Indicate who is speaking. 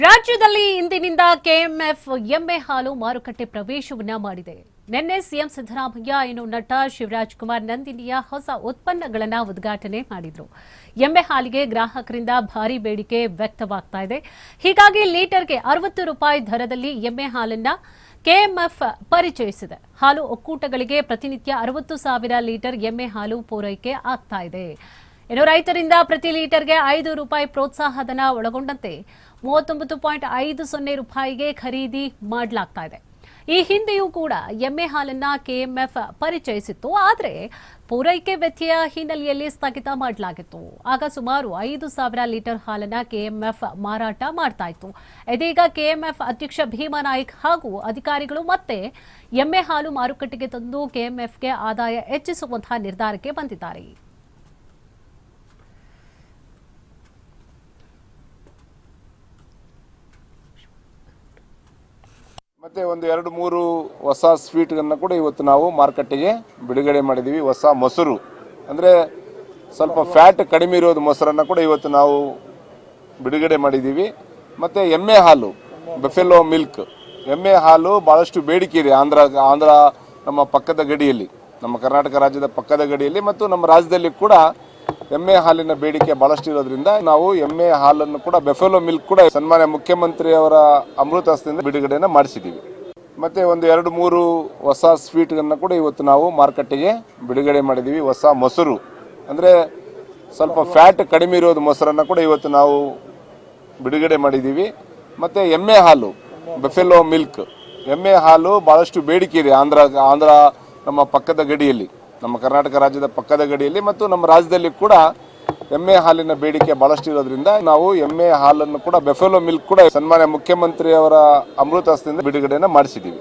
Speaker 1: ರಾಜ್ಯದಲ್ಲಿ ಇಂದಿನಿಂದ ಕೆಎಂಎಫ್ ಎಮ್ಮೆ ಹಾಲು ಮಾರುಕಟ್ಟೆ ಪ್ರವೇಶವನ್ನ ಮಾಡಿದೆ. ನಿನ್ನೆ ಸಿಎಂ ಸಿದ್ದರಾಮಯ್ಯ ನಟ ಶಿವರಾಜ್ ಕುಮಾರ್ ನಂದಿನಿಯ ಹೊಸ ಉತ್ಪನ್ನಗಳನ್ನು ಉದ್ಘಾಟನೆ ಮಾಡಿದ್ರು. ಎಮ್ಮೆ ಹಾಲಿಗೆ ಗ್ರಾಹಕರಿಂದ ಭಾರಿ ಬೇಡಿಕೆ ವ್ಯಕ್ತವಾಗ್ತಾ ಇದೆ. ಹೀಗಾಗಿ ಲೀಟರ್ಗೆ 60 ರೂಪಾಯಿ ದರದಲ್ಲಿ ಎಮ್ಮೆ ಹಾಲನ್ನ ಕೆಎಂಎಫ್ ಪರಿಚಯಿಸಿದೆ. ಹಾಲು ಒಕ್ಕೂಟಗಳಿಗೆ ಪ್ರತಿನಿತ್ಯ 60,000 ಲೀಟರ್ ಎಮ್ಮೆ ಹಾಲು ಪೂರೈಕೆ ಆಗ್ತಾ ಇದೆ. ರೈತರಿಂದ ಪ್ರತಿ ಲೀಟರ್ಗೆ 5 ರೂಪಾಯಿ ಪ್ರೋತ್ಸಾಹಧನ ಒಳಗೊಂಡಂತೆ 39.50 ರೂಪಾಯಿಗೆ ಖರೀದಿ ಮಾಡಲಾಗ್ತಾ ಇದೆ. ಈ ಹಿಂದೆಯೂ ಕೂಡ ಎಮ್ಮೆ ಹಾಲನ್ನ ಕೆಎಂಎಫ್ ಪರಿಚಯಿಸಿತ್ತು. ಆದರೆ ಪೂರೈಕೆ ವ್ಯತ್ಯಯ ಹಿನ್ನೆಲೆಯಲ್ಲಿ ಸ್ಥಗಿತ ಮಾಡಲಾಗಿತ್ತು. ಆಗ ಸುಮಾರು 5,000 ಲೀಟರ್ ಹಾಲನ್ನ ಕೆಎಂಎಫ್ ಮಾರಾಟ ಮಾಡ್ತಾ ಇತ್ತು. ಇದೀಗ ಕೆಎಂಎಫ್ ಅಧ್ಯಕ್ಷ ಭೀಮಾನಾಯ್ಕ್ ಹಾಗೂ ಅಧಿಕಾರಿಗಳು ಮತ್ತೆ ಎಮ್ಮೆ ಹಾಲು ಮಾರುಕಟ್ಟೆಗೆ ತಂದು ಕೆಎಂಎಫ್ಗೆ ಆದಾಯ ಹೆಚ್ಚಿಸುವಂತಹ ನಿರ್ಧಾರಕ್ಕೆ ಬಂದಿದ್ದಾರೆ.
Speaker 2: ಮತ್ತೆ ಒಂದು 2-3 ಹೊಸ ಸ್ವೀಟ್ಗಳನ್ನು ಕೂಡ ಇವತ್ತು ನಾವು ಮಾರ್ಕೆಟಿಗೆ ಬಿಡುಗಡೆ ಮಾಡಿದ್ದೀವಿ. ಹೊಸ ಮೊಸರು ಅಂದರೆ ಸ್ವಲ್ಪ ಫ್ಯಾಟ್ ಕಡಿಮೆ ಇರೋದು ಮೊಸರನ್ನು ಕೂಡ ಇವತ್ತು ನಾವು ಬಿಡುಗಡೆ ಮಾಡಿದ್ದೀವಿ. ಮತ್ತು ಎಮ್ಮೆ ಹಾಲು ಬಫೆಲೋ ಮಿಲ್ಕ್ ಎಮ್ಮೆ ಹಾಲು ಭಾಳಷ್ಟು ಬೇಡಿಕೆ ಇದೆ. ಆಂಧ್ರ ನಮ್ಮ ಪಕ್ಕದ ಗಡಿಯಲ್ಲಿ, ನಮ್ಮ ಕರ್ನಾಟಕ ರಾಜ್ಯದ ಪಕ್ಕದ ಗಡಿಯಲ್ಲಿ ಮತ್ತು ನಮ್ಮ ರಾಜ್ಯದಲ್ಲಿ ಕೂಡ ಎಮ್ಮೆ ಹಾಲಿನ ಬೇಡಿಕೆ ಭಾಳಷ್ಟು ಇರೋದ್ರಿಂದ ನಾವು ಎಮ್ಮೆ ಹಾಲನ್ನು ಕೂಡ ಬಫೆಲೋ ಮಿಲ್ಕ್ ಕೂಡ ಸನ್ಮಾನ್ಯ ಮುಖ್ಯಮಂತ್ರಿ ಅವರ ಅಮೃತ ಹಸ್ತದಿಂದ ಬಿಡುಗಡೆಯನ್ನು ಮಾಡಿಸಿದ್ದೀವಿ. ಮತ್ತು ಒಂದು 2-3 ಹೊಸ ಸ್ವೀಟ್ಗಳನ್ನು ಕೂಡ ಇವತ್ತು ನಾವು ಮಾರ್ಕೆಟಿಗೆ ಬಿಡುಗಡೆ ಮಾಡಿದ್ದೀವಿ. ಹೊಸ ಮೊಸರು ಅಂದರೆ ಸ್ವಲ್ಪ ಫ್ಯಾಟ್ ಕಡಿಮೆ ಇರೋದು ಮೊಸರನ್ನು ಕೂಡ ಇವತ್ತು ನಾವು ಬಿಡುಗಡೆ ಮಾಡಿದ್ದೀವಿ. ಮತ್ತು ಎಮ್ಮೆ ಹಾಲು ಬಫೆಲೋ ಮಿಲ್ಕ್ ಎಮ್ಮೆ ಹಾಲು ಭಾಳಷ್ಟು ಬೇಡಿಕೆ ಇದೆ. ಆಂಧ್ರ ನಮ್ಮ ಪಕ್ಕದ ಗಡಿಯಲ್ಲಿ, ನಮ್ಮ ಕರ್ನಾಟಕ ರಾಜ್ಯದ ಪಕ್ಕದ ಗಡಿಯಲ್ಲಿ ಮತ್ತು ನಮ್ಮ ರಾಜ್ಯದಲ್ಲಿ ಕೂಡ ಎಮ್ಮೆ ಹಾಲಿನ ಬೇಡಿಕೆ ಭಾಳಷ್ಟು ಇರೋದ್ರಿಂದ ನಾವು ಎಮ್ಮೆ ಹಾಲನ್ನು ಕೂಡ ಬಫೆಲೋ ಮಿಲ್ಕ್ ಕೂಡ ಸನ್ಮಾನ್ಯ ಮುಖ್ಯಮಂತ್ರಿ ಅವರ ಅಮೃತ ಹಸ್ತದಿಂದ ಬಿಡುಗಡೆಯನ್ನು ಮಾಡಿಸಿದ್ದೀವಿ.